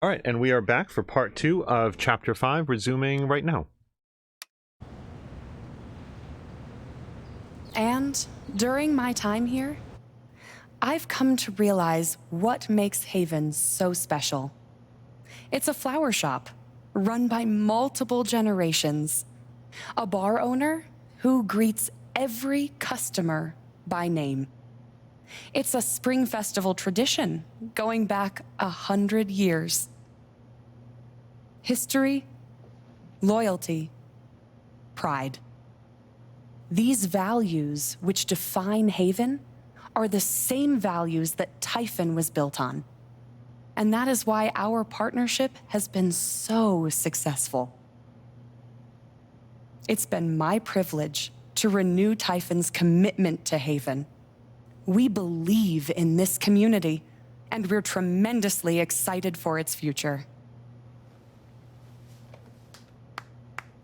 All right, and we are back for part 2 of chapter 5, resuming right now. And during my time here, I've come to realize what makes Haven so special. It's a flower shop run by multiple generations, a bar owner who greets every customer by name. It's a spring festival tradition going back 100 years. History, loyalty, pride. These values which define Haven are the same values that Typhon was built on. And that is why our partnership has been so successful. It's been my privilege to renew Typhon's commitment to Haven. We believe in this community, and we're tremendously excited for its future.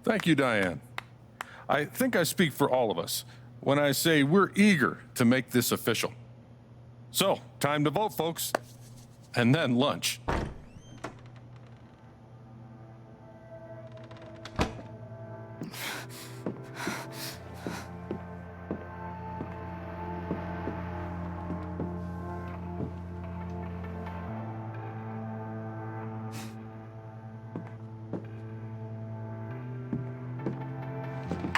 Thank you, Diane. I think I speak for all of us when I say we're eager to make this official. So, time to vote, folks. And then lunch.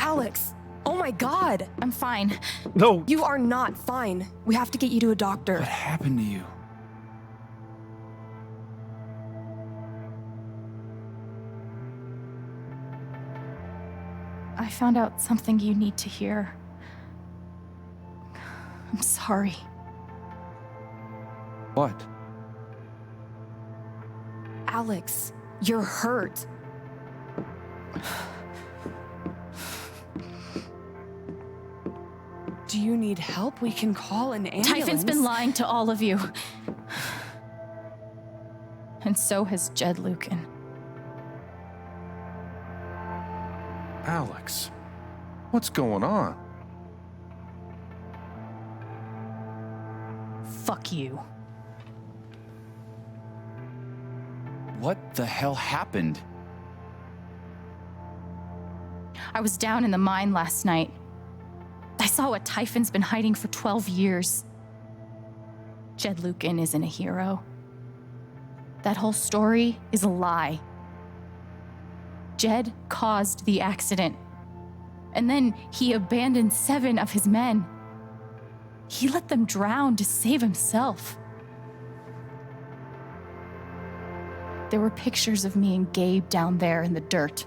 Alex! Oh my god! I'm fine. No! You are not fine. We have to get you to a doctor. What happened to you? I found out something you need to hear. I'm sorry. What? Alex, you're hurt. Do you need help? We can call an ambulance. Typhon's been lying to all of you. And so has Jed Lucan. Alex, what's going on? Fuck you. What the hell happened? I was down in the mine last night. I saw what Typhon's been hiding for 12 years. Jed Lucan isn't a hero. That whole story is a lie. Jed caused the accident. And then he abandoned 7 of his men. He let them drown to save himself. There were pictures of me and Gabe down there in the dirt.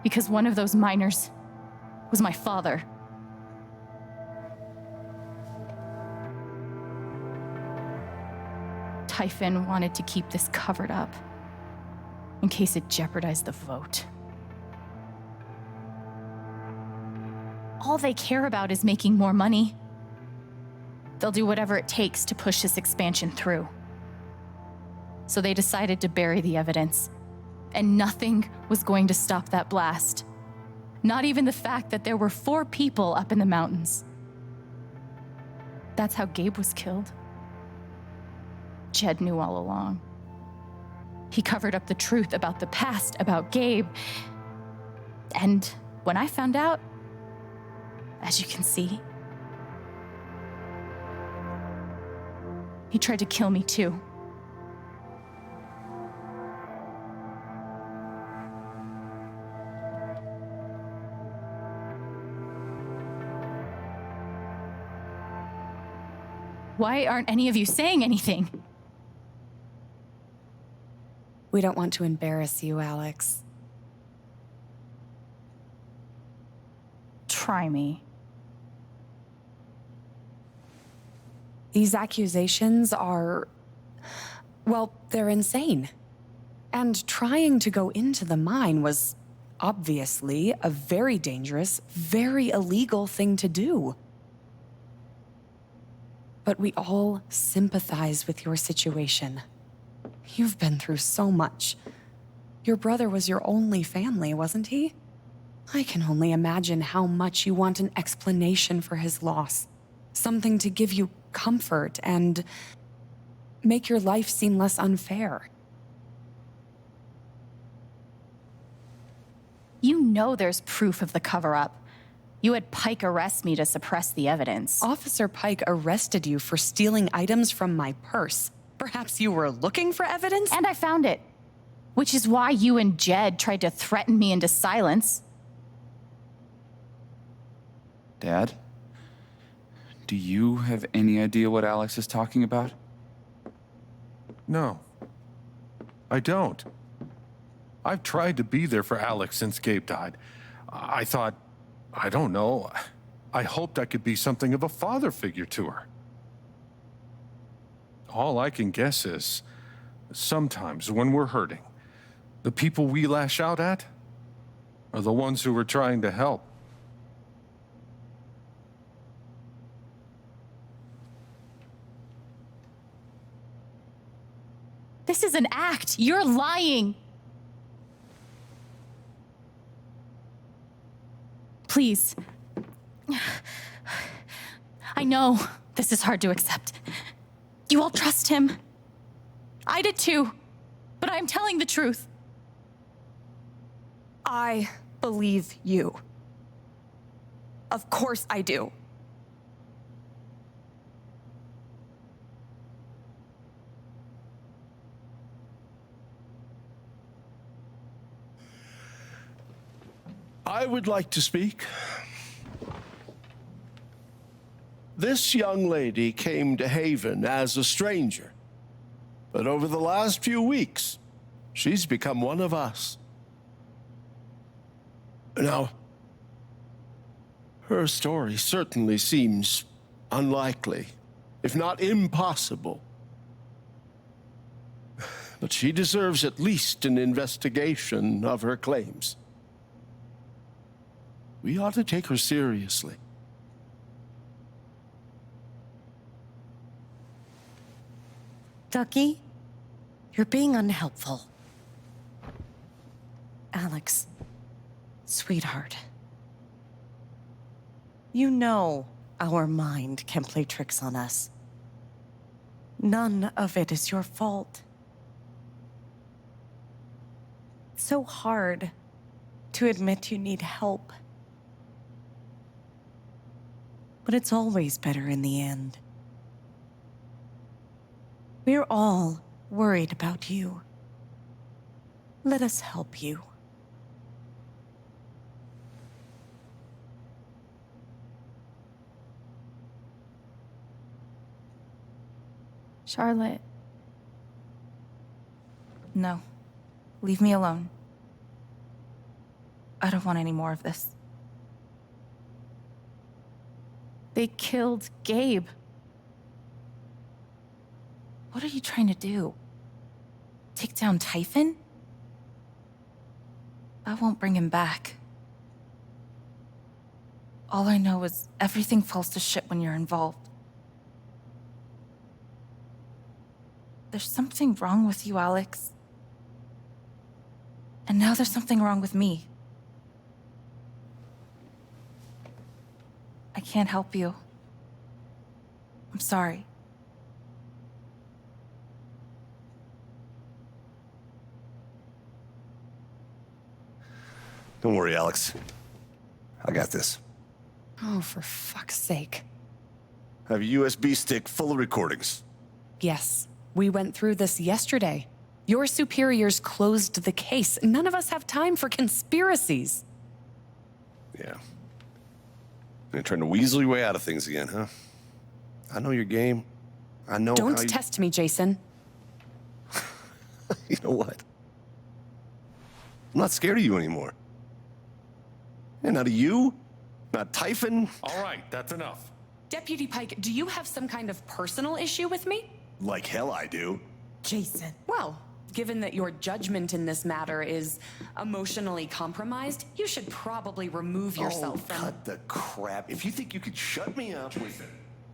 Because one of those miners was my father. Typhon wanted to keep this covered up in case it jeopardized the vote. All they care about is making more money. They'll do whatever it takes to push this expansion through. So they decided to bury the evidence, and nothing was going to stop that blast. Not even the fact that there were 4 people up in the mountains. That's how Gabe was killed. Jed knew all along. He covered up the truth about the past, about Gabe. And when I found out, as you can see, he tried to kill me too. Why aren't any of you saying anything? We don't want to embarrass you, Alex. Try me. These accusations are, well, they're insane. And trying to go into the mine was obviously a very dangerous, very illegal thing to do. But we all sympathize with your situation. You've been through so much. Your brother was your only family, wasn't he? I can only imagine how much you want an explanation for his loss. Something to give you comfort and... make your life seem less unfair. You know there's proof of the cover-up. You had Pike arrest me to suppress the evidence. Officer Pike arrested you for stealing items from my purse. Perhaps you were looking for evidence? And I found it. Which is why you and Jed tried to threaten me into silence. Dad? Do you have any idea what Alex is talking about? No, I don't. I've tried to be there for Alex since Gabe died. I thought, I don't know, I hoped I could be something of a father figure to her. All I can guess is, sometimes when we're hurting, the people we lash out at are the ones who we're trying to help. This is an act. You're lying. Please. I know this is hard to accept. You all trust him. I did too. But I'm telling the truth. I believe you. Of course I do. I would like to speak. This young lady came to Haven as a stranger, but over the last few weeks, she's become one of us. Now, her story certainly seems unlikely, if not impossible. But she deserves at least an investigation of her claims. We ought to take her seriously. Ducky, you're being unhelpful. Alex, sweetheart. You know our mind can play tricks on us. None of it is your fault. It's so hard to admit you need help. But it's always better in the end. We're all worried about you. Let us help you. Charlotte. No. Leave me alone. I don't want any more of this. They killed Gabe. What are you trying to do? Take down Typhon? I won't bring him back. All I know is everything falls to shit when you're involved. There's something wrong with you, Alex. And now there's something wrong with me. I can't help you. I'm sorry. Don't worry, Alex. I got this. Oh, for fuck's sake. I have a USB stick full of recordings. Yes, we went through this yesterday. Your superiors closed the case. None of us have time for conspiracies. Yeah. You're trying to weasel your way out of things again, huh? I know your game. I know Don't how you... test me, Jason. You know what? I'm not scared of you anymore. And not of you, not Typhon. All right, that's enough. Deputy Pike, do you have some kind of personal issue with me? Like hell I do. Jason. Well, given that your judgment in this matter is emotionally compromised, you should probably remove yourself from... cut the crap. If you think you could shut me up... Jason,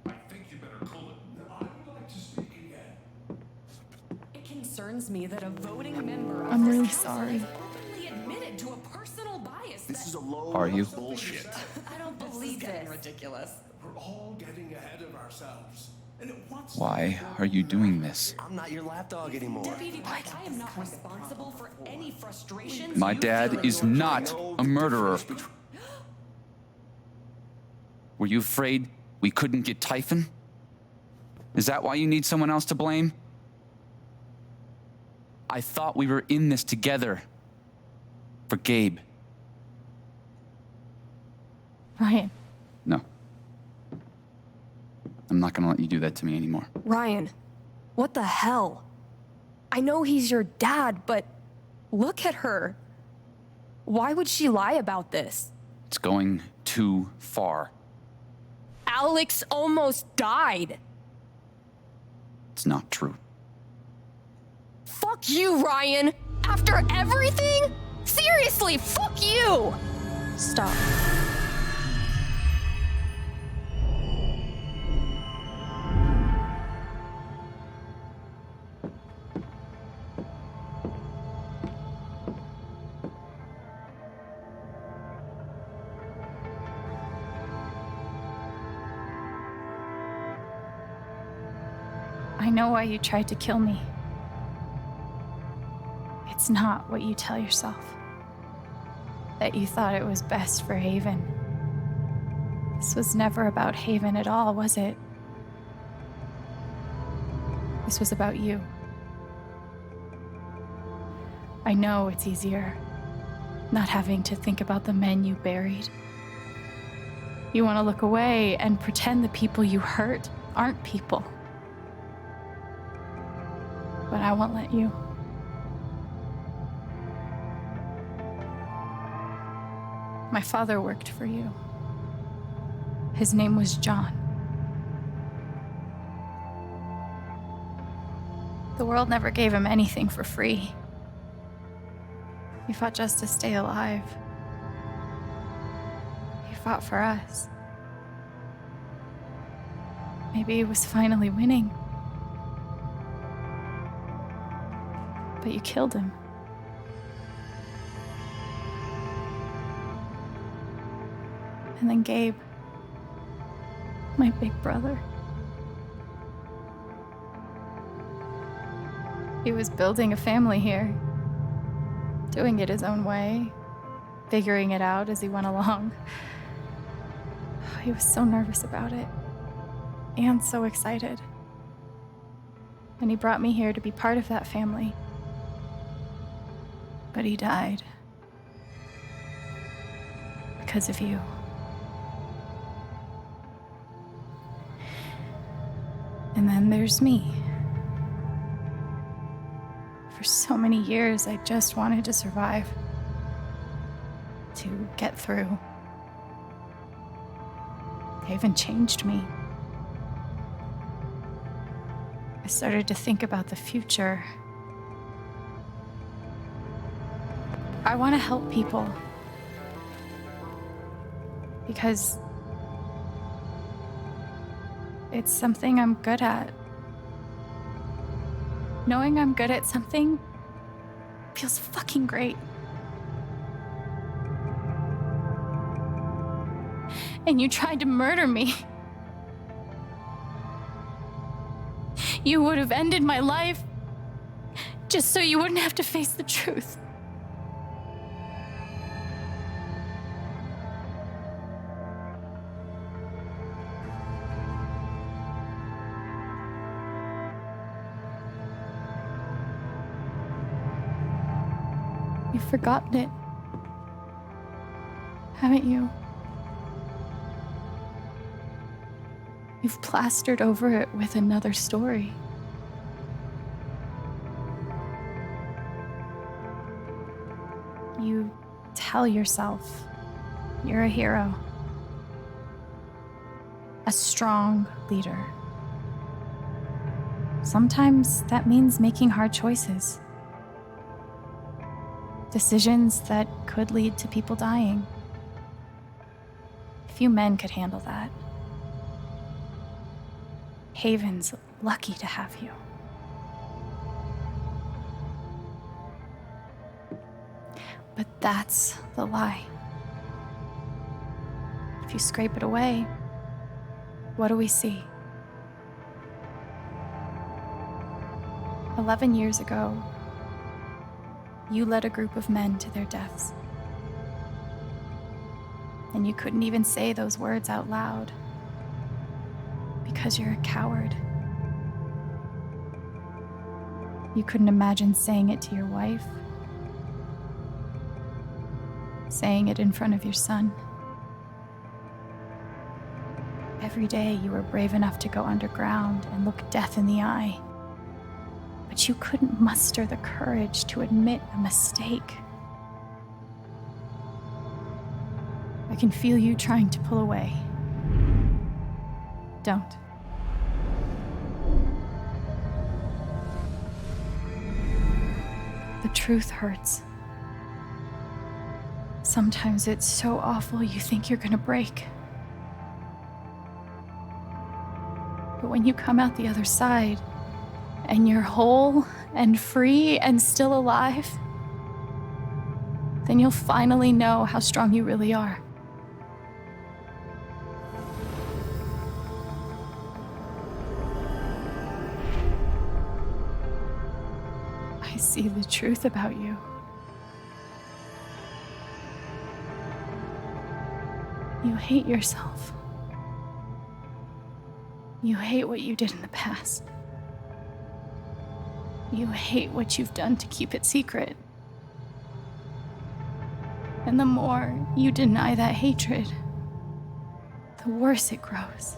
I think you better cool it. I would like to speak again. It concerns me that a voting member of I'm this really council sorry. has openly admitted to a personal bias This is a load Are you? of bullshit. I don't believe this. Ridiculous. We're all getting ahead of ourselves. Why are you doing this? I'm not your lapdog anymore. Deputy Pike, I am not responsible for any frustrations. My dad is not a murderer. Were you afraid we couldn't get Typhon? Is that why you need someone else to blame? I thought we were in this together. For Gabe. Ryan, No. I'm not gonna let you do that to me anymore. Ryan, what the hell? I know he's your dad, but look at her. Why would she lie about this? It's going too far. Alex almost died. It's not true. Fuck you, Ryan! After everything? Seriously, fuck you! Stop. I know why you tried to kill me. It's not what you tell yourself. That you thought it was best for Haven. This was never about Haven at all, was it? This was about you. I know it's easier not having to think about the men you buried. You want to look away and pretend the people you hurt aren't people. But I won't let you. My father worked for you. His name was John. The world never gave him anything for free. He fought just to stay alive. He fought for us. Maybe he was finally winning. But you killed him. And then Gabe, my big brother. He was building a family here, doing it his own way, figuring it out as he went along. He was so nervous about it, and so excited. And he brought me here to be part of that family. But he died. Because of you. And then there's me. For so many years, I just wanted to survive. To get through. Haven changed me. I started to think about the future. I want to help people. Because it's something I'm good at. Knowing I'm good at something feels fucking great. And you tried to murder me. You would have ended my life just so you wouldn't have to face the truth. You've forgotten it, haven't you? You've plastered over it with another story. You tell yourself you're a hero, a strong leader. Sometimes that means making hard choices. Decisions that could lead to people dying. Few men could handle that. Haven's lucky to have you. But that's the lie. If you scrape it away, what do we see? 11 years ago, you led a group of men to their deaths. And you couldn't even say those words out loud because you're a coward. You couldn't imagine saying it to your wife, saying it in front of your son. Every day you were brave enough to go underground and look death in the eye. But you couldn't muster the courage to admit a mistake. I can feel you trying to pull away. Don't. The truth hurts. Sometimes it's so awful you think you're gonna break. But when you come out the other side, and you're whole and free and still alive, then you'll finally know how strong you really are. I see the truth about you. You hate yourself. You hate what you did in the past. You hate what you've done to keep it secret. And the more you deny that hatred, the worse it grows.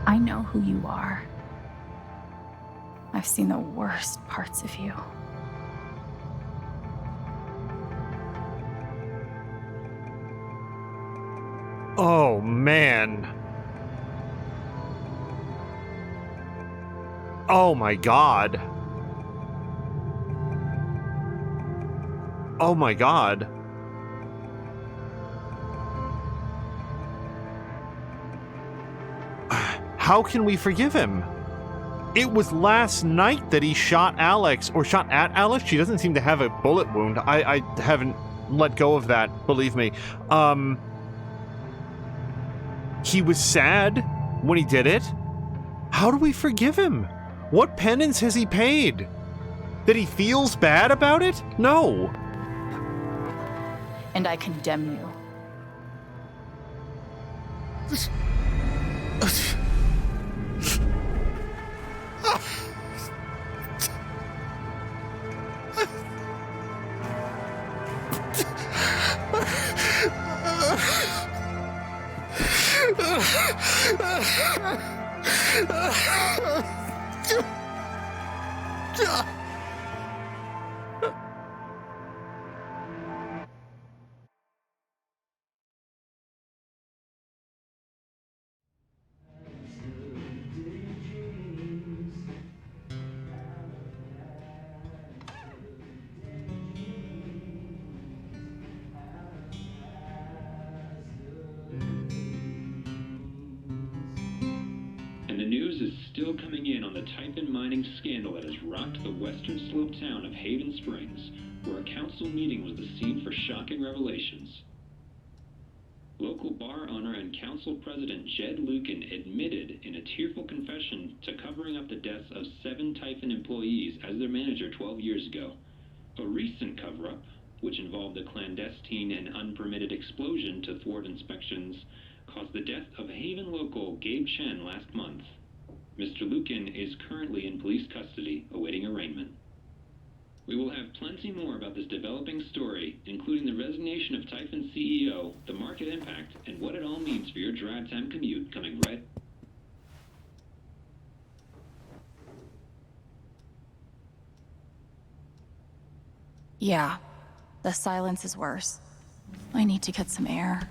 I know who you are. I've seen the worst parts of you. Oh, man. Oh, my God. Oh, my God. How can we forgive him? It was last night that he shot Alex, or shot at Alex. She doesn't seem to have a bullet wound. I haven't let go of that, believe me. He was sad when he did it. How do we forgive him? What penance has he paid? That he feels bad about it? No. And I condemn you. And the news is still coming in on the Typhon mining scandal that has rocked the western slope town of Haven Springs, where a council meeting was the scene for shocking revelations. Local bar owner and council president Jed Lucan admitted in a tearful confession to covering up the deaths of 7 Typhon employees as their manager 12 years ago. A recent cover-up, which involved a clandestine and unpermitted explosion to thwart inspections, caused the death of Haven local Gabe Chen last month. Mr. Lucan is currently in police custody, awaiting arraignment. We will have plenty more about this developing story, including the resignation of Typhon CEO, the market impact, and what it all means for your drive time commute coming right. Yeah, the silence is worse. I need to get some air.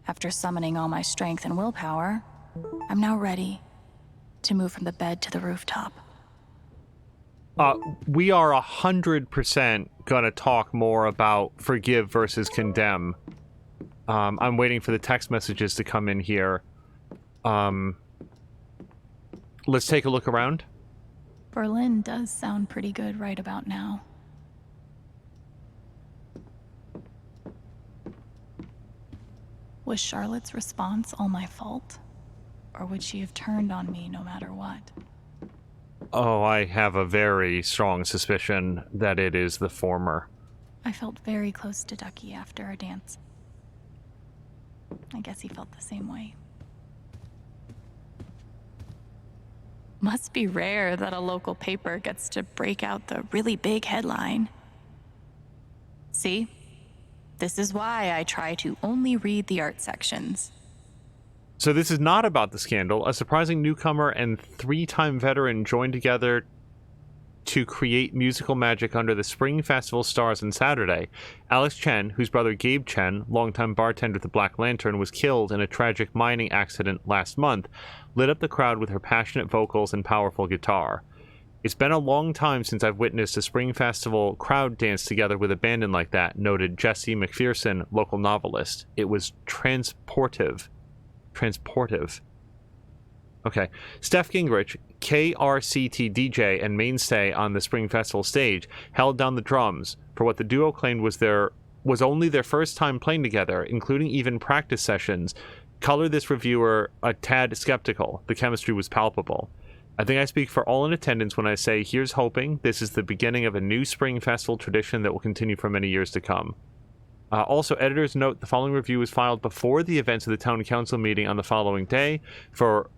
After summoning all my strength and willpower, I'm now ready to move from the bed to the rooftop. We are 100% gonna talk more about forgive versus condemn. I'm waiting for the text messages to come in here. Let's take a look around. Berlin does sound pretty good right about now. Was Charlotte's response all my fault? Or would she have turned on me no matter what? Oh, I have a very strong suspicion that it is the former. I felt very close to Ducky after our dance. I guess he felt the same way. Must be rare that a local paper gets to break out the really big headline. See? This is why I try to only read the art sections. So this is not about the scandal. A surprising newcomer and 3-time veteran joined together to create musical magic under the Spring Festival stars on Saturday. Alex Chen, whose brother Gabe Chen, longtime bartender at the Black Lantern, was killed in a tragic mining accident last month, lit up the crowd with her passionate vocals and powerful guitar. It's been a long time since I've witnessed a Spring Festival crowd dance together with abandon like that, noted Jesse McPherson, local novelist. It was transportive. Okay. Steph Gingrich, KRCT DJ and mainstay on the Spring Festival stage, held down the drums for what the duo claimed was only their first time playing together, including even practice sessions. Color this reviewer a tad skeptical. The chemistry was palpable. I think I speak for all in attendance when I say here's hoping this is the beginning of a new Spring Festival tradition that will continue for many years to come. Also, editors note the following review was filed before the events of the town council meeting on the following day. For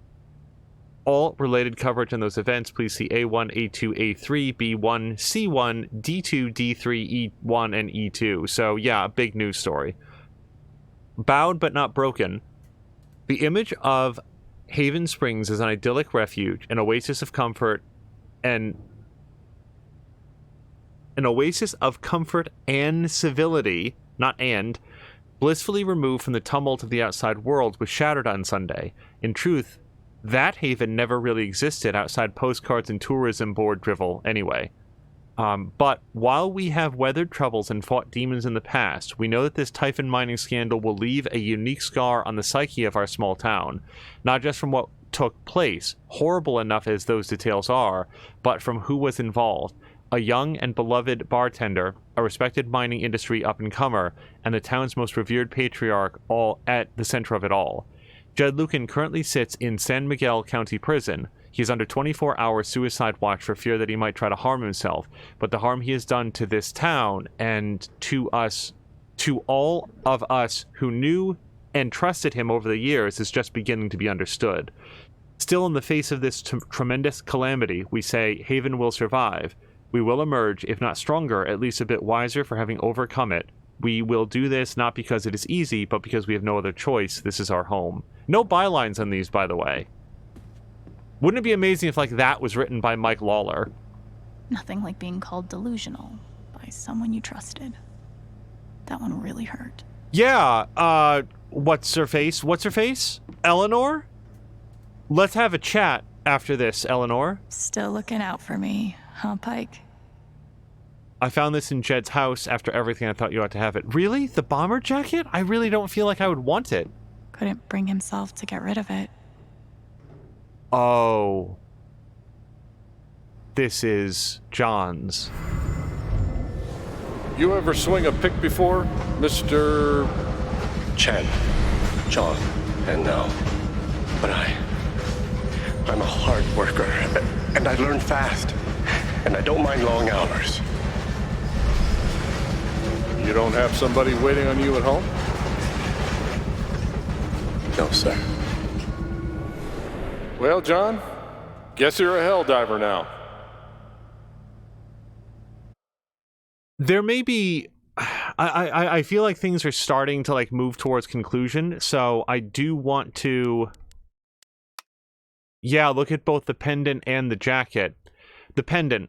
all related coverage on those events, please see A1, A2, A3, B1, C1, D2, D3, E1, and E2. So yeah, a big news story. Bowed but not broken. The image of Haven Springs as an idyllic refuge, an oasis of comfort, and civility, not and, blissfully removed from the tumult of the outside world, was shattered on Sunday. In truth, that haven never really existed outside postcards and tourism board drivel anyway. But while we have weathered troubles and fought demons in the past, we know that this Typhon mining scandal will leave a unique scar on the psyche of our small town, not just from what took place, horrible enough as those details are, but from who was involved. A young and beloved bartender, a respected mining industry up-and-comer, and the town's most revered patriarch, all at the center of it all. Jed Lucan currently sits in San Miguel County Prison. He is under 24-hour suicide watch for fear that he might try to harm himself, but the harm he has done to this town and to all of us who knew and trusted him over the years, is just beginning to be understood. Still, in the face of this tremendous calamity, we say Haven will survive. We will emerge, if not stronger, at least a bit wiser for having overcome it. We will do this not because it is easy, but because we have no other choice. This is our home. No bylines on these, by the way. Wouldn't it be amazing if, like, that was written by Mike Lawler? Nothing like being called delusional by someone you trusted. That one really hurt. Yeah, what's her face? Eleanor? Let's have a chat after this, Eleanor. Still looking out for me, huh, Pike? I found this in Jed's house after everything. I thought you ought to have it. Really? The bomber jacket? I really don't feel like I would want it. Couldn't bring himself to get rid of it. Oh. This is John's. You ever swing a pick before, Mr. Chen, John, and now. But I'm a hard worker, and I learn fast, and I don't mind long hours. You don't have somebody waiting on you at home? No, sir. Well, John, guess you're a hell diver now. There may be... I feel like things are starting to, like, move towards conclusion, so I do want to... Yeah, look at both the pendant and the jacket. The pendant,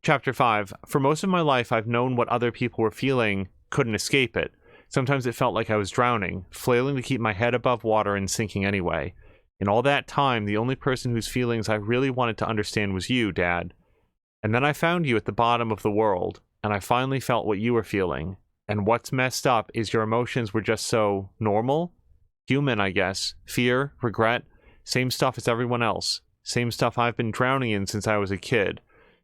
Chapter 5. For most of my life, I've known what other people were feeling, couldn't escape it. Sometimes it felt like I was drowning, flailing to keep my head above water and sinking anyway. In all that time, the only person whose feelings I really wanted to understand was you, Dad. And then I found you at the bottom of the world, and I finally felt what you were feeling. And what's messed up is your emotions were just so normal? Human, I guess. Fear, regret, same stuff as everyone else. Same stuff I've been drowning in since I was a kid.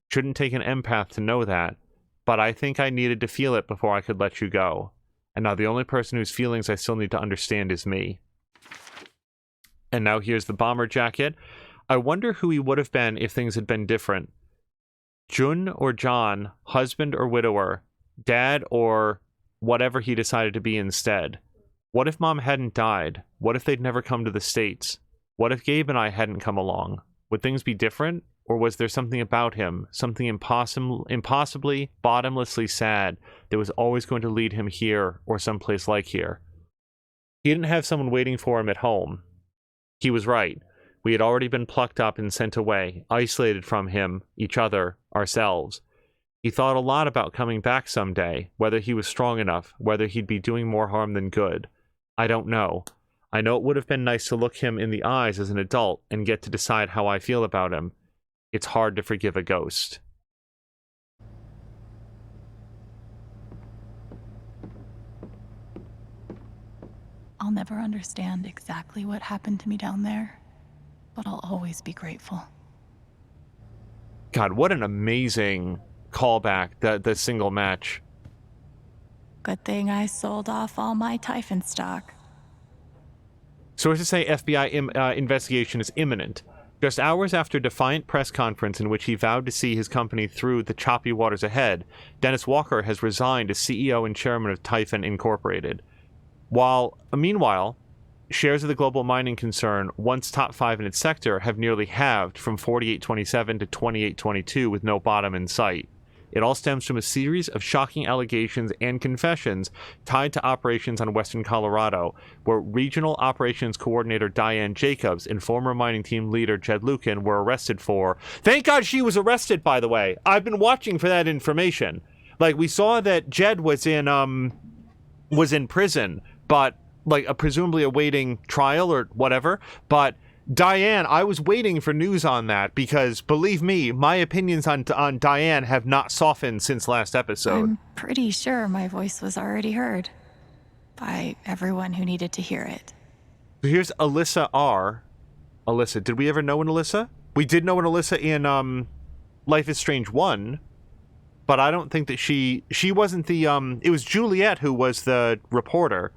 Shouldn't take an empath to know that, but I think I needed to feel it before I could let you go. And now the only person whose feelings I still need to understand is me. And now here's the bomber jacket. I wonder who he would have been if things had been different. Jun or John, husband or widower, dad or whatever he decided to be instead. What if Mom hadn't died? What if they'd never come to the States? What if Gabe and I hadn't come along? Would things be different? Or was there something about him, something impossibly, bottomlessly sad that was always going to lead him here or someplace like here? He didn't have someone waiting for him at home. He was right. We had already been plucked up and sent away, isolated from him, each other, ourselves. He thought a lot about coming back someday, whether he was strong enough, whether he'd be doing more harm than good. I don't know. I know it would have been nice to look him in the eyes as an adult and get to decide how I feel about him. It's hard to forgive a ghost. I'll never understand exactly what happened to me down there, but I'll always be grateful. God, what an amazing callback, the single match. Good thing I sold off all my Typhon stock. Sources say FBI investigation is imminent. Just hours after a defiant press conference in which he vowed to see his company through the choppy waters ahead, Dennis Walker has resigned as CEO and chairman of Typhon Incorporated. Meanwhile, shares of the global mining concern, once top 5 in its sector, have nearly halved from 48.27 to 28.22 with no bottom in sight. It all stems from a series of shocking allegations and confessions tied to operations on Western Colorado, where Regional Operations Coordinator Diane Jacobs and former mining team leader Jed Lucan were arrested for... Thank God she was arrested, by the way. I've been watching for that information. Like, we saw that Jed was in prison, but, like, presumably awaiting trial or whatever, but... Diane, I was waiting for news on that because, believe me, my opinions on Diane have not softened since last episode. I'm pretty sure my voice was already heard by everyone who needed to hear it. Here's Alyssa R. Alyssa, did we ever know an Alyssa? We did know an Alyssa in Life is Strange 1, but I don't think that she wasn't the... It was Juliet who was the reporter.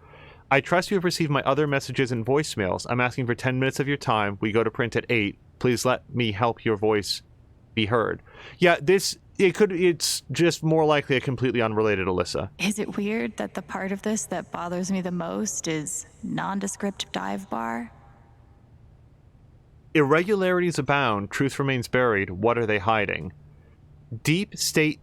I trust you have received my other messages and voicemails. I'm asking for 10 minutes of your time. We go to print at 8. Please let me help your voice be heard. Yeah, it's just more likely a completely unrelated Alyssa. Is it weird that the part of this that bothers me the most is nondescript dive bar? Irregularities abound. Truth remains buried. What are they hiding? Deep state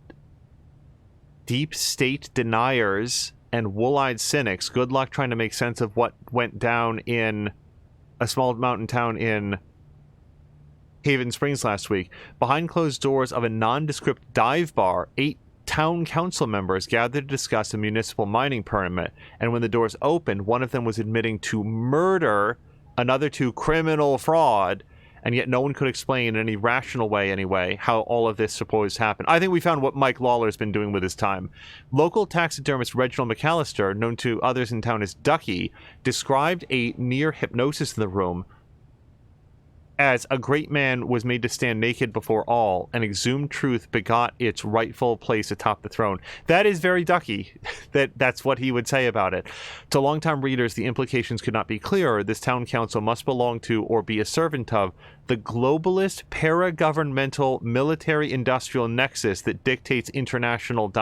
deniers and wool-eyed cynics, good luck trying to make sense of what went down in a small mountain town in Haven Springs last week. Behind closed doors of a nondescript dive bar, 8 town council members gathered to discuss a municipal mining permit, and when the doors opened, one of them was admitting to murder, another to criminal fraud, and yet no one could explain in any rational way, anyway, how all of this supposed happened. I think we found what Mike Lawler's been doing with his time. Local taxidermist Reginald McAllister, known to others in town as Ducky, described a near hypnosis in the room as a great man was made to stand naked before all, and exhumed truth begot its rightful place atop the throne. That is very Ducky. That's what he would say about it. To longtime readers, the implications could not be clearer. This town council must belong to, or be a servant of, the globalist, para-governmental, military-industrial nexus that dictates international ...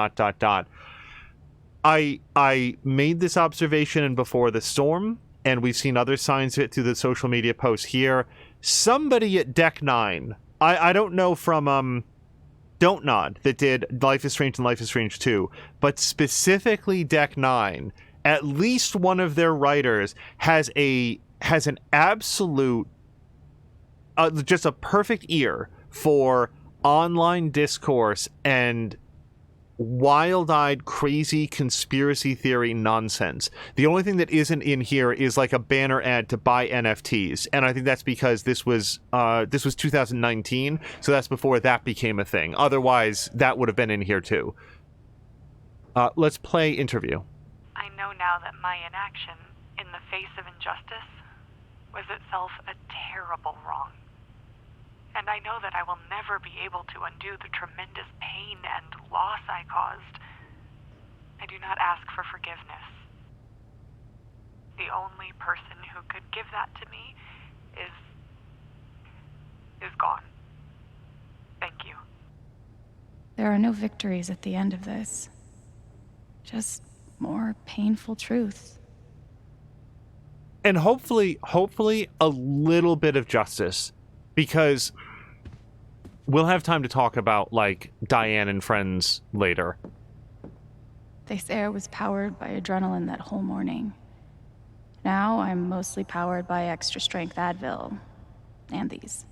I made this observation before the storm, and we've seen other signs of it through the social media posts here. Somebody at Deck 9, I don't know from Don't Nod, that did Life is Strange and Life is Strange 2, but specifically Deck 9, at least one of their writers has an absolute, just a perfect ear for online discourse and wild-eyed, crazy conspiracy theory nonsense. The only thing that isn't in here is like a banner ad to buy NFTs, and I think that's because this was 2019, so that's before that became a thing. Otherwise, that would have been in here too. Let's play interview. I know now that my inaction in the face of injustice was itself a terrible wrong. And I know that I will never be able to undo the tremendous pain and loss I caused. I do not ask for forgiveness, the only person who could give that to me is gone. Thank you. There are no victories at the end of this. Just more painful truth. And hopefully a little bit of justice, because we'll have time to talk about, like, Diane and friends later. They say I was powered by adrenaline that whole morning. Now I'm mostly powered by extra strength Advil. And these.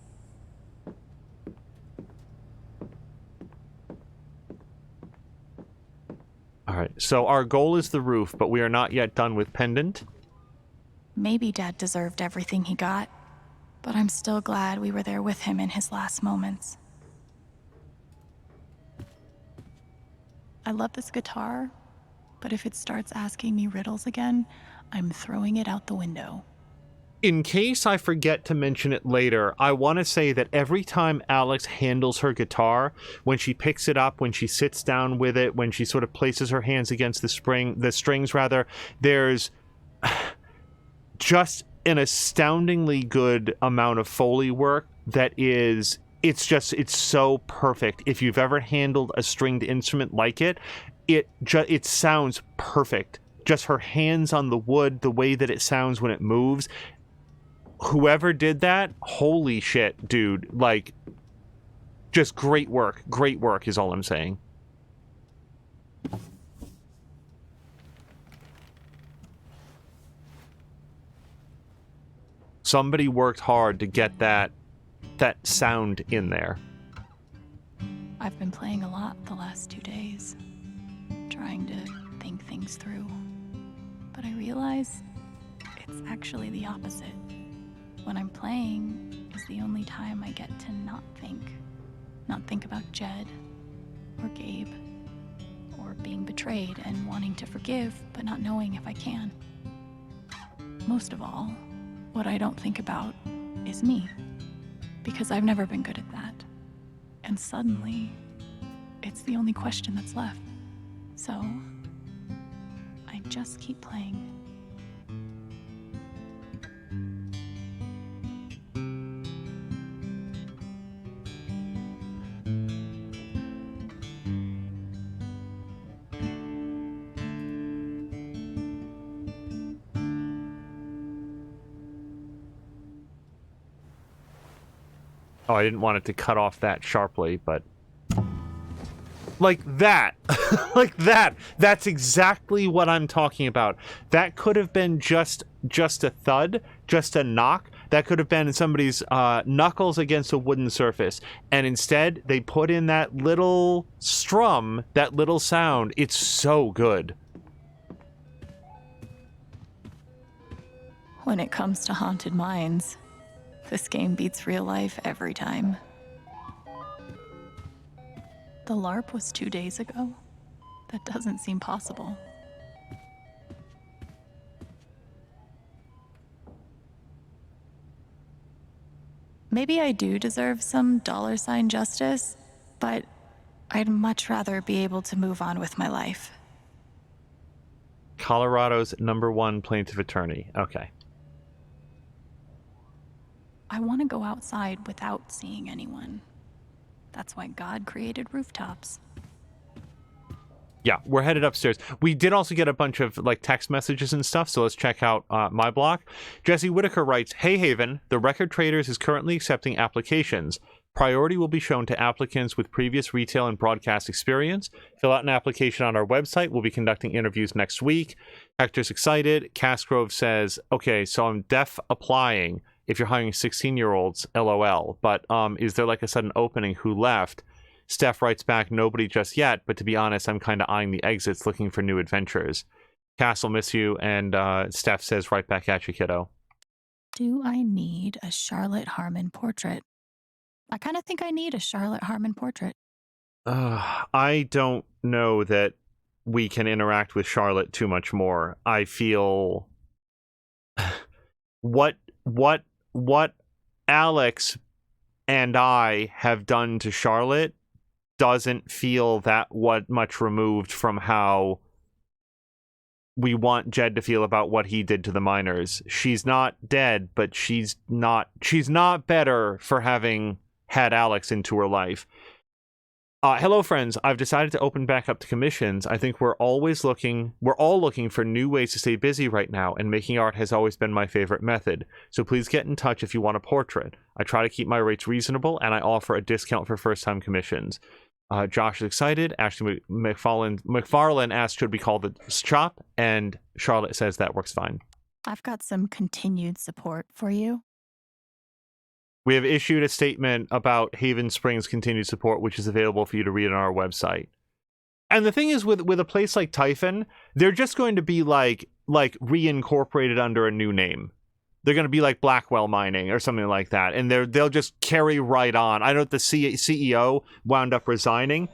Alright, so our goal is the roof, but we are not yet done with Pendant. Maybe Dad deserved everything he got, but I'm still glad we were there with him in his last moments. I love this guitar, but if it starts asking me riddles again, I'm throwing it out the window. In case I forget to mention it later, I want to say that every time Alex handles her guitar, when she picks it up, when she sits down with it, when she sort of places her hands against the strings, there's just an astoundingly good amount of Foley work that is, it's so perfect. If you've ever handled a stringed instrument like it sounds perfect. Just her hands on the wood, the way that it sounds when it moves. Whoever did that, holy shit, dude. Like, just great work. Great work is all I'm saying. Somebody worked hard to get that sound in there. I've been playing a lot the last 2 days, trying to think things through. But I realize it's actually the opposite. When I'm playing is the only time I get to not think about Jed or Gabe or being betrayed and wanting to forgive but not knowing if I can. Most of all, what I don't think about is me, because I've never been good at that. And suddenly, it's the only question that's left. So, I just keep playing. Oh, I didn't want it to cut off that sharply, but... Like that! Like that! That's exactly what I'm talking about. That could have been just a thud, just a knock. That could have been somebody's knuckles against a wooden surface. And instead, they put in that little strum, that little sound. It's so good. When it comes to haunted minds, this game beats real life every time. The LARP was 2 days ago? That doesn't seem possible. Maybe I do deserve some $ justice, but I'd much rather be able to move on with my life. Colorado's #1 plaintiff attorney. Okay. I want to go outside without seeing anyone. That's why God created rooftops. Yeah, we're headed upstairs. We did also get a bunch of like text messages and stuff, so let's check out my block. Jesse Whitaker writes, "Hey Haven, the Record Traders is currently accepting applications. Priority will be shown to applicants with previous retail and broadcast experience. Fill out an application on our website. We'll be conducting interviews next week." Hector's excited. Casgrove says, "Okay, so I'm def applying if you're hiring 16-year-olds, LOL. But is there like a sudden opening? Who left?" Steph writes back, "Nobody just yet, but to be honest, I'm kind of eyeing the exits, looking for new adventures. Cass will miss you." And Steph says, "Right back at you, kiddo." Do I need a Charlotte Harmon portrait? I kind of think I need a Charlotte Harmon portrait. I don't know that we can interact with Charlotte too much more. I feel what Alex and I have done to Charlotte doesn't feel that much removed from how we want Jed to feel about what he did to the miners. She's not dead, but she's not better for having had Alex into her life. Hello, friends. I've decided to open back up to commissions. I think we're all looking for new ways to stay busy right now, and making art has always been my favorite method. So please get in touch if you want a portrait. I try to keep my rates reasonable, and I offer a discount for first-time commissions. Josh is excited. Ashley McFarlane asked, should we call the shop? And Charlotte says that works fine. I've got some continued support for you. We have issued a statement about Haven Springs continued support, which is available for you to read on our website. And the thing is, with a place like Typhon, they're just going to be like reincorporated under a new name. They're going to be like Blackwell Mining or something like that, and they'll just carry right on. I know that the CEO wound up resigning.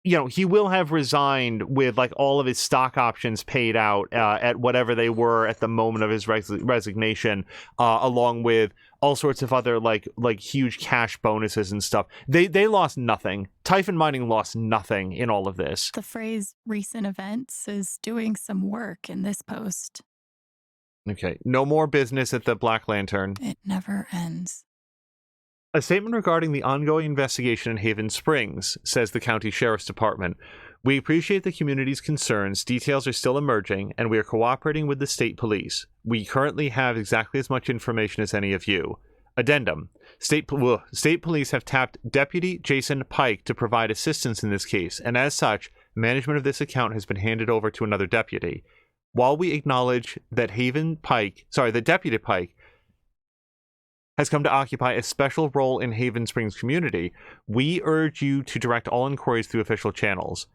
You know, he will have resigned with like all of his stock options paid out at whatever they were at the moment of his resignation, along with all sorts of other like huge cash bonuses and stuff. They lost nothing. Typhon Mining lost nothing in all of this. The phrase recent events is doing some work in this post. Okay, no more business at the Black Lantern. It never ends. A statement regarding the ongoing investigation in Haven Springs, says the County Sheriff's Department. We appreciate the community's concerns. Details are still emerging, and we are cooperating with the state police. We currently have exactly as much information as any of you. Addendum. State police have tapped Deputy Jason Pike to provide assistance in this case, and as such, management of this account has been handed over to another deputy. While we acknowledge that the Deputy Pike has come to occupy a special role in Haven Springs community, we urge you to direct all inquiries through official channels.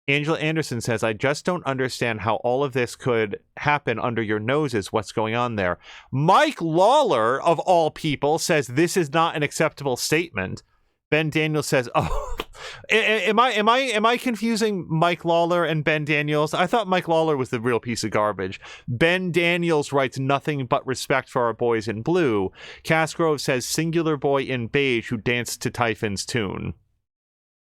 Angela Anderson says, I just don't understand how all of this could happen under your noses. What's going on there? Mike Lawler, of all people, says this is not an acceptable statement. Ben Daniels says, oh, am I confusing Mike Lawler and Ben Daniels? I thought Mike Lawler was the real piece of garbage. Ben Daniels writes nothing but respect for our boys in blue. Casgrove says singular boy in beige who danced to Typhon's tune.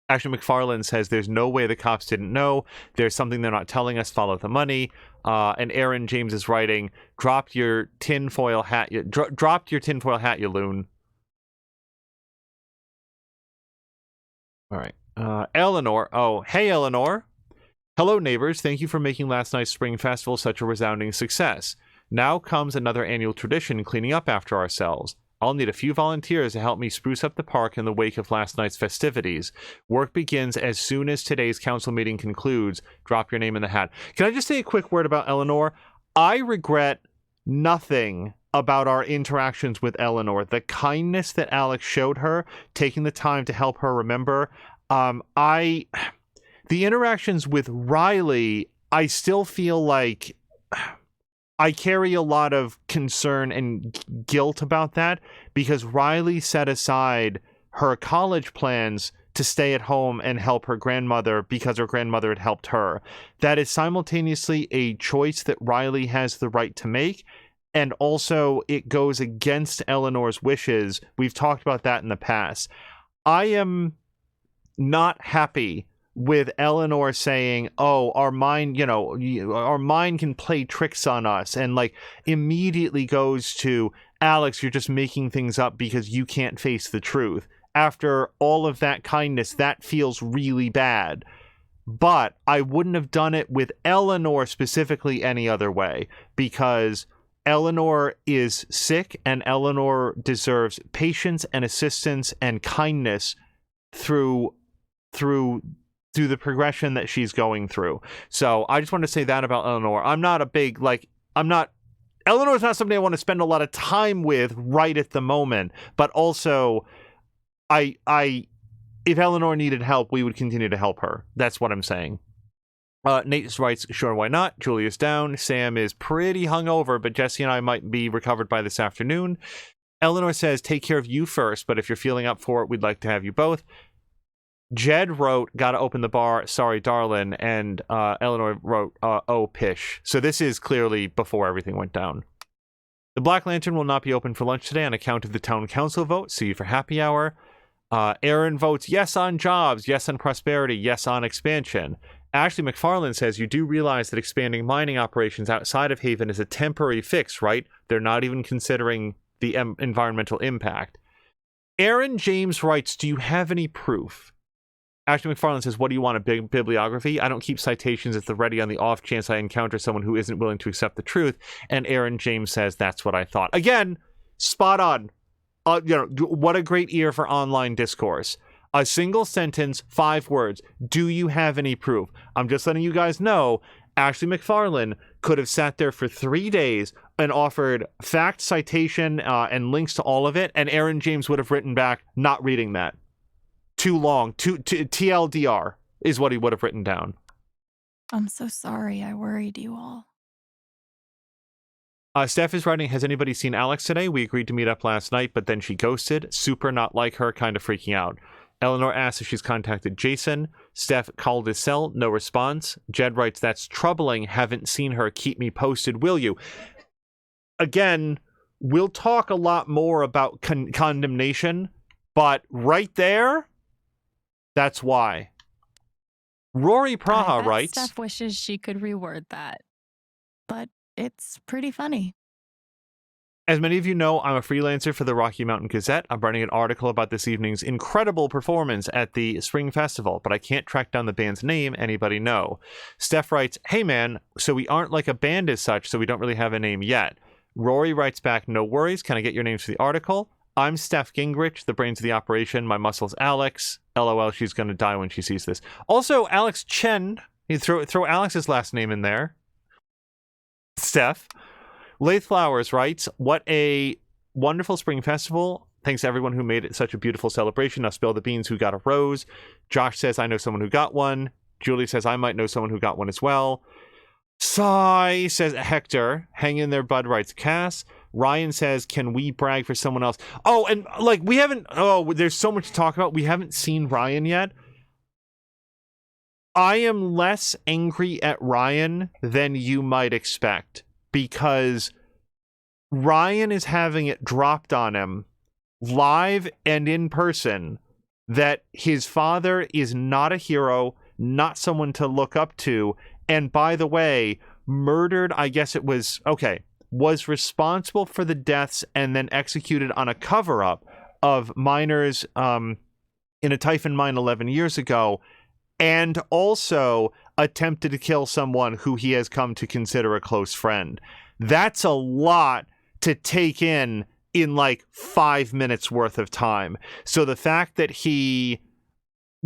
Ashley McFarlane says there's no way the cops didn't know. There's something they're not telling us. Follow the money. And Aaron James is writing, dropped your tinfoil hat, you loon. All right. Eleanor. Oh, hey, Eleanor. Hello, neighbors. Thank you for making last night's Spring Festival such a resounding success. Now comes another annual tradition, cleaning up after ourselves. I'll need a few volunteers to help me spruce up the park in the wake of last night's festivities. Work begins as soon as today's council meeting concludes. Drop your name in the hat. Can I just say a quick word about Eleanor? I regret nothing about our interactions with Eleanor. The kindness that Alex showed her, taking the time to help her remember. The interactions with Riley, I still feel like I carry a lot of concern and guilt about that, because Riley set aside her college plans to stay at home and help her grandmother because her grandmother had helped her. That is simultaneously a choice that Riley has the right to make, and also it goes against Eleanor's wishes. We've talked about that in the past. I am not happy with Eleanor saying, oh, our mind can play tricks on us, and like immediately goes to, Alex, you're just making things up because you can't face the truth. After all of that kindness, that feels really bad. But I wouldn't have done it with Eleanor specifically any other way, because Eleanor is sick and Eleanor deserves patience and assistance and kindness through the progression that she's going through. So I just want to say that about Eleanor. Eleanor's not somebody I want to spend a lot of time with right at the moment, but also if Eleanor needed help, we would continue to help her. That's what I'm saying. Nate writes, sure, why not? Julia's down. Sam is pretty hungover, but Jesse and I might be recovered by this afternoon. Eleanor says, take care of you first, but if you're feeling up for it, we'd like to have you both. Jed wrote, gotta open the bar, sorry, darling, and Eleanor wrote, oh, pish. So this is clearly before everything went down. The Black Lantern will not be open for lunch today on account of the town council vote. See you for happy hour. Aaron votes yes on jobs, yes on prosperity, yes on expansion. Ashley McFarlane says, you do realize that expanding mining operations outside of Haven is a temporary fix, right? They're not even considering the environmental impact. Aaron James writes, do you have any proof? Ashley McFarlane says, what do you want, a big bibliography? I don't keep citations at the ready on the off chance I encounter someone who isn't willing to accept the truth. And Aaron James says, that's what I thought. Again, spot on. What a great ear for online discourse. A single sentence, 5 words. Do you have any proof? I'm just letting you guys know, Ashley McFarlane could have sat there for 3 days and offered fact, citation, and links to all of it, and Aaron James would have written back, not reading that. Too long. TLDR is what he would have written down. I'm so sorry I worried you all. Steph is writing, has anybody seen Alex today? We agreed to meet up last night, but then she ghosted. Super not like her, kind of freaking out. Eleanor asks if she's contacted Jason. Steph called his cell, no response. Jed writes, that's troubling. Haven't seen her. Keep me posted, will you? Again, we'll talk a lot more about condemnation, but right there, that's why. Rory Praha writes, Steph wishes she could reword that, but it's pretty funny. As many of you know, I'm a freelancer for the Rocky Mountain Gazette. I'm writing an article about this evening's incredible performance at the Spring Festival, but I can't track down the band's name. Anybody know? Steph writes, hey man, so we aren't like a band as such, so we don't really have a name yet. Rory writes back, no worries, can I get your names for the article? I'm Steph Gingrich, the brains of the operation. My muscle's Alex. LOL, she's going to die when she sees this. Also, Alex Chen. You throw Alex's last name in there. Steph. Lathe Flowers writes, what a wonderful spring festival. Thanks to everyone who made it such a beautiful celebration. Now spill the beans, who got a rose. Josh says, I know someone who got one. Julie says, I might know someone who got one as well. Sigh, says Hector. Hang in there, bud, writes Cass. Ryan says, can we brag for someone else? Oh, and like we haven't, there's so much to talk about. We haven't seen Ryan yet. I am less angry at Ryan than you might expect, because Ryan is having it dropped on him live and in person that his father is not a hero, not someone to look up to, and by the way, murdered, I guess it was, was responsible for the deaths and then executed on a cover-up of miners in a Typhon mine 11 years ago, and also attempted to kill someone who he has come to consider a close friend. That's a lot to take in like 5 minutes worth of time. So the fact that he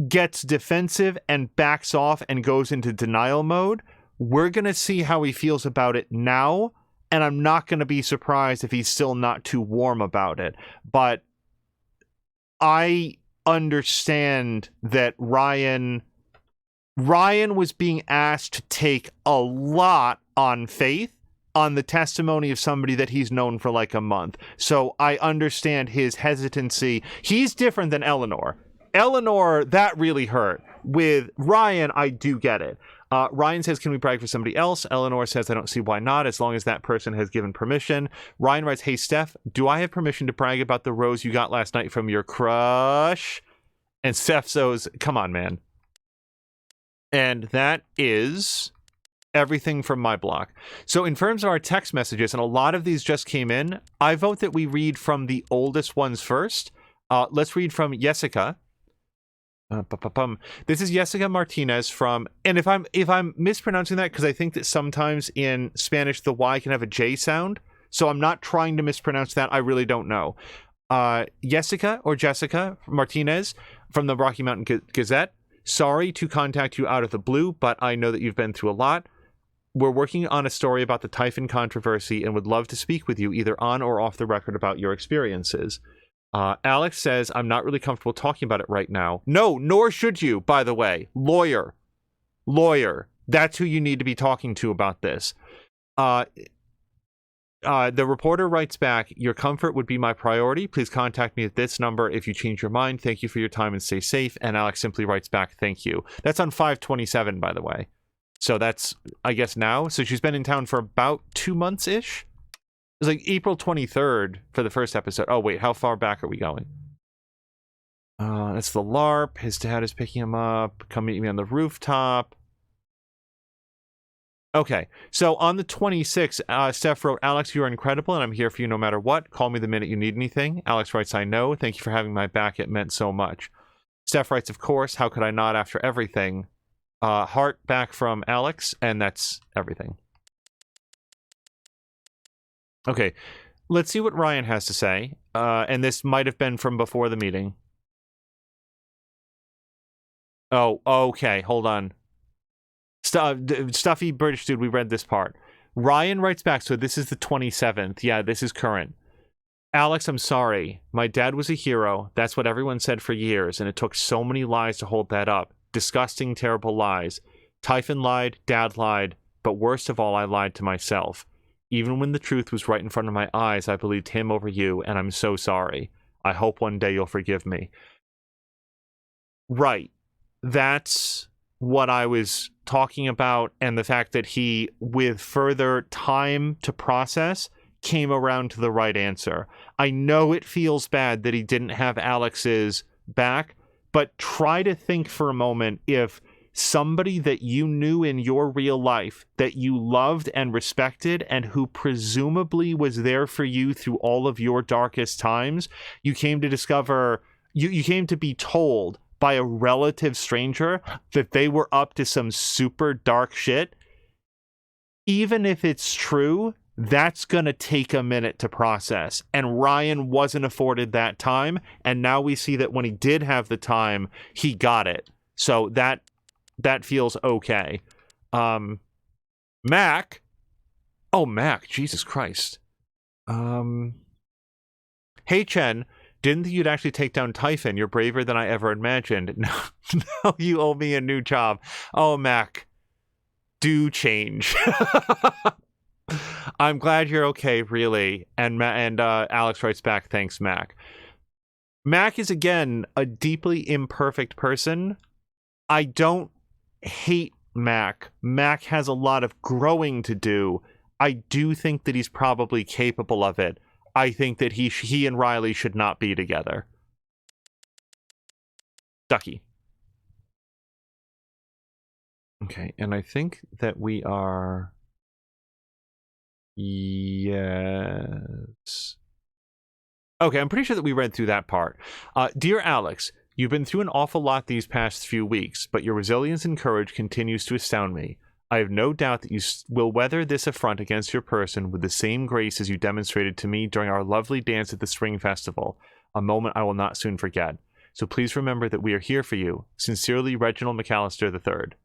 gets defensive and backs off and goes into denial mode, we're going to see how he feels about it now, and I'm not going to be surprised if he's still not too warm about it. But I understand that Ryan was being asked to take a lot on faith on the testimony of somebody that he's known for like a month. So I understand his hesitancy. He's different than Eleanor. Eleanor, that really hurt. With Ryan, I do get it. Ryan says, can we brag for somebody else? Eleanor says, I don't see why not, as long as that person has given permission. Ryan writes, hey, Steph, do I have permission to brag about the rose you got last night from your crush? And Steph says, come on, man. And that is everything from my block. So in terms of our text messages, and a lot of these just came in, I vote that we read from the oldest ones first. Let's read from Jessica. This is Jessica Martinez from, and if I'm mispronouncing that, because I think that sometimes in Spanish the Y can have a J sound, so I'm not trying to mispronounce that. I really don't know. Jessica Martinez from the Rocky Mountain Gazette. Sorry to contact you out of the blue, but I know that you've been through a lot. We're working on a story about the Typhon controversy and would love to speak with you either on or off the record about your experiences. Alex says, I'm not really comfortable talking about it right now. No, nor should you, by the way. Lawyer. That's who you need to be talking to about this. The reporter writes back, your comfort would be my priority. Please contact me at this number if you change your mind. Thank you for your time and stay safe. And Alex simply writes back, thank you. That's on 5/27, by the way. So that's, I guess, now. So she's been in town for about 2 months-ish. It was like April 23rd for the first episode. Oh, wait, how far back are we going? That's the LARP. His dad is picking him up. Come meet me on the rooftop. Okay, so on the 26th, Steph wrote, Alex, you are incredible, and I'm here for you no matter what. Call me the minute you need anything. Alex writes, I know. Thank you for having my back. It meant so much. Steph writes, of course. How could I not after everything? Heart back from Alex, and that's everything. Okay, let's see what Ryan has to say. And this might have been from before the meeting. Oh, okay, hold on. Stuffy British dude, we read this part. Ryan writes back, so this is the 27th. Yeah, this is current. Alex, I'm sorry. My dad was a hero. That's what everyone said for years, and it took so many lies to hold that up. Disgusting, terrible lies. Typhon lied, Dad lied, but worst of all, I lied to myself. Even when the truth was right in front of my eyes, I believed him over you, and I'm so sorry. I hope one day you'll forgive me. Right. That's what I was talking about, and the fact that he, with further time to process, came around to the right answer. I know it feels bad that he didn't have Alex's back, but try to think for a moment if somebody that you knew in your real life, that you loved and respected, and who presumably was there for you through all of your darkest times, you came to discover, you came to be told by a relative stranger that they were up to some super dark shit. Even if it's true, that's gonna take a minute to process, and Ryan wasn't afforded that time, and now we see that when he did have the time, he got it. So that feels okay. Mac, Jesus Christ. Hey Chen, didn't think you'd actually take down Typhon. You're braver than I ever imagined. No, you owe me a new job. Oh, Mac, do change. I'm glad you're okay, really. And Alex writes back, thanks, Mac. Mac is, again, a deeply imperfect person. I don't hate Mac. Mac has a lot of growing to do. I do think that he's probably capable of it. I think that he and Riley should not be together. Ducky. Okay, and I think that we are... Yes. Okay, I'm pretty sure that we read through that part. Dear Alex, you've been through an awful lot these past few weeks, but your resilience and courage continues to astound me. I have no doubt that you will weather this affront against your person with the same grace as you demonstrated to me during our lovely dance at the Spring Festival, a moment I will not soon forget. So please remember that we are here for you. Sincerely, Reginald McAllister III.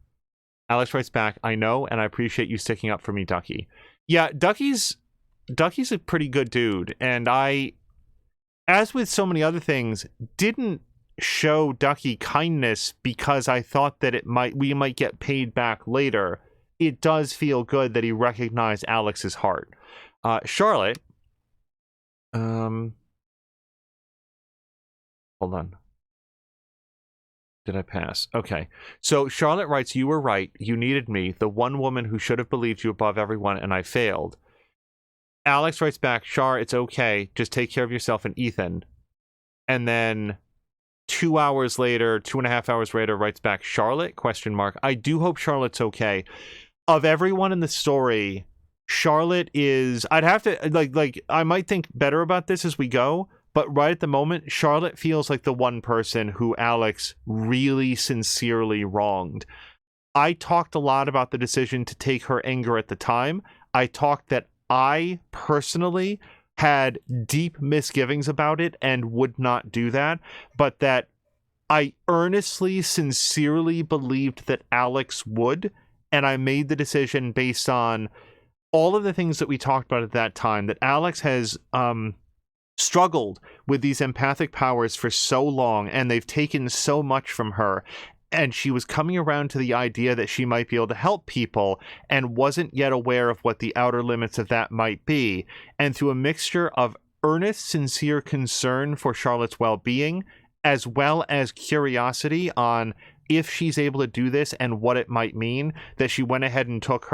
Alex writes back, I know, and I appreciate you sticking up for me, Ducky. Yeah, Ducky's a pretty good dude, and I, as with so many other things, didn't show Ducky kindness because I thought that we might get paid back later. It does feel good that he recognized Alex's heart. Charlotte, hold on. Did I pass? Okay. So Charlotte writes, you were right. You needed me, the one woman who should have believed you above everyone, and I failed. Alex writes back, Char, it's okay. Just take care of yourself and Ethan. And then 2 hours later, 2.5 hours later, writes back, Charlotte, ? I do hope Charlotte's okay. Of everyone in the story, Charlotte is... I'd have to... Like, I might think better about this as we go, but right at the moment, Charlotte feels like the one person who Alex really sincerely wronged. I talked a lot about the decision to take her anger at the time. I talked that I personally had deep misgivings about it and would not do that, but that I earnestly, sincerely believed that Alex would, and I made the decision based on all of the things that we talked about at that time, that Alex has struggled with these empathic powers for so long, and they've taken so much from her, and she was coming around to the idea that she might be able to help people and wasn't yet aware of what the outer limits of that might be. And through a mixture of earnest, sincere concern for Charlotte's well-being, as well as curiosity on if she's able to do this and what it might mean, that she went ahead and took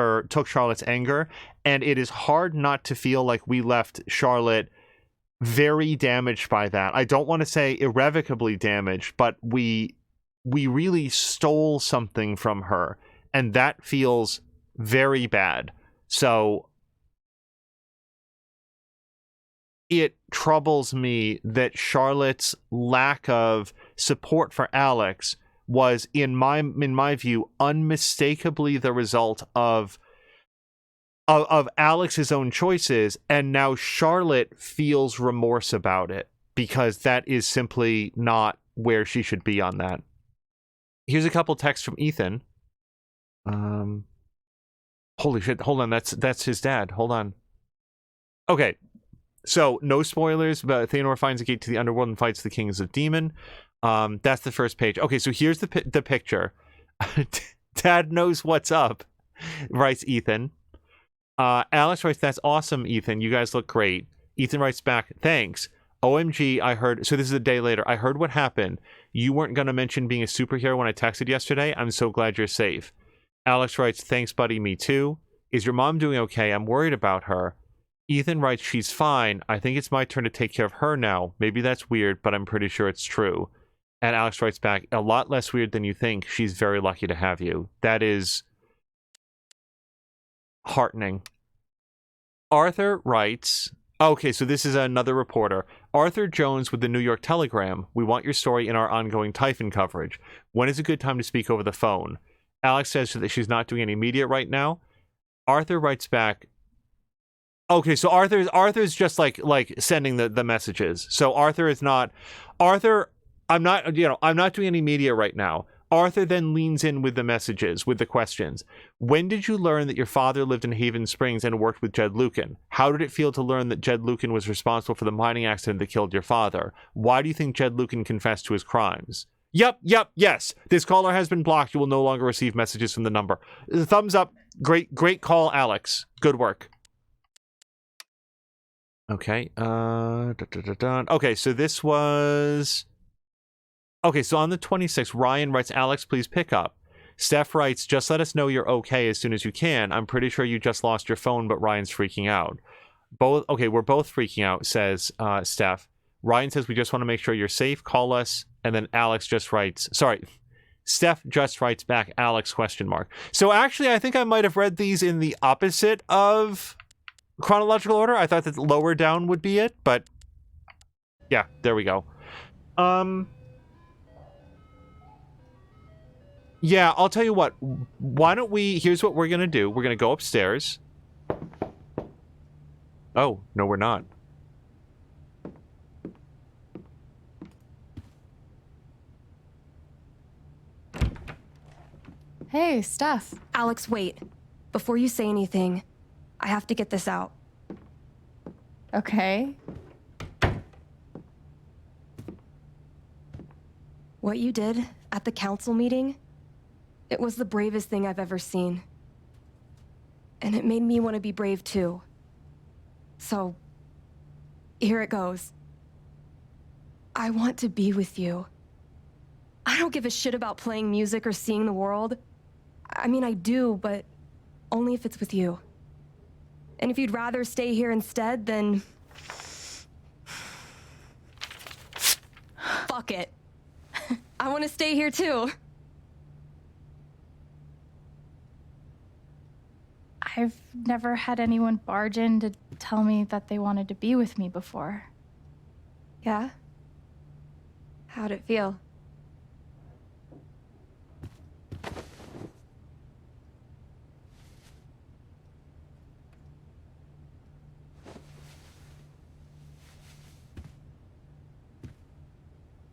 Charlotte's anger. And it is hard not to feel like we left Charlotte very damaged by that. I don't want to say irrevocably damaged, but we really stole something from her, and that feels very bad. So it troubles me that Charlotte's lack of support for Alex was, in my view, unmistakably the result of Alex's own choices, and now Charlotte feels remorse about it because that is simply not where she should be on that. Here's a couple texts from Ethan. Holy shit, hold on, that's his dad. Hold on. Okay. So, no spoilers, but Theonor finds a gate to the underworld and fights the kings of demon. That's the first page. Okay, so here's the picture. Dad knows what's up, writes Ethan. Alex writes, that's awesome, Ethan. You guys look great. Ethan writes back, thanks. OMG, I heard... So this is a day later. I heard what happened. You weren't going to mention being a superhero when I texted yesterday. I'm so glad you're safe. Alex writes, thanks, buddy. Me too. Is your mom doing okay? I'm worried about her. Ethan writes, she's fine. I think it's my turn to take care of her now. Maybe that's weird, but I'm pretty sure it's true. And Alex writes back, a lot less weird than you think. She's very lucky to have you. That is heartening. Arthur writes... Okay, so this is another reporter. Arthur Jones with the New York Telegram. We want your story in our ongoing Typhon coverage. When is a good time to speak over the phone? Alex says that she's not doing any media right now. Arthur writes back... Okay, so Arthur's just like sending the messages. So Arthur is not... Arthur, I'm not doing any media right now. Arthur then leans in with the messages, with the questions. When did you learn that your father lived in Haven Springs and worked with Jed Lucan? How did it feel to learn that Jed Lucan was responsible for the mining accident that killed your father? Why do you think Jed Lucan confessed to his crimes? Yep, yes. This caller has been blocked. You will no longer receive messages from the number. Thumbs up. Great call, Alex. Good work. Okay. Okay, so this was... Okay, so on the 26th, Ryan writes, Alex, please pick up. Steph writes, just let us know you're okay as soon as you can. I'm pretty sure you just lost your phone, but Ryan's freaking out. Okay, we're both freaking out, says Steph. Ryan says, we just want to make sure you're safe. Call us. And then Alex just writes, Steph just writes back, Alex, ? So actually, I think I might have read these in the opposite of chronological order. I thought that lower down would be it, but yeah, there we go. Yeah, I'll tell you what. Why don't we... Here's what we're going to do. We're going to go upstairs. Oh, no, we're not. Hey, Steph. Alex, wait. Before you say anything, I have to get this out. Okay. What you did at the council meeting... It was the bravest thing I've ever seen. And it made me want to be brave too. So, here it goes. I want to be with you. I don't give a shit about playing music or seeing the world. I mean, I do, but only if it's with you. And if you'd rather stay here instead, then... Fuck it. I want to stay here too. I've never had anyone barge in to tell me that they wanted to be with me before. Yeah? How'd it feel?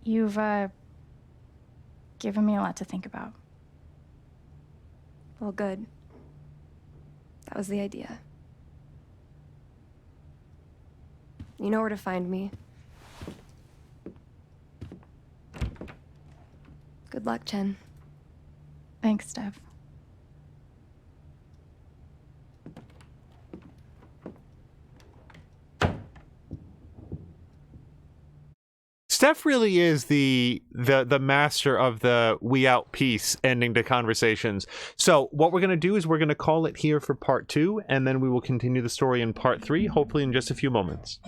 You've, given me a lot to think about. Well, good. That was the idea. You know where to find me. Good luck, Chen. Thanks, Steph. Steph really is the master of the we out piece ending to conversations. So what we're going to do is we're going to call it here for part 2, and then we will continue the story in part 3, hopefully in just a few moments.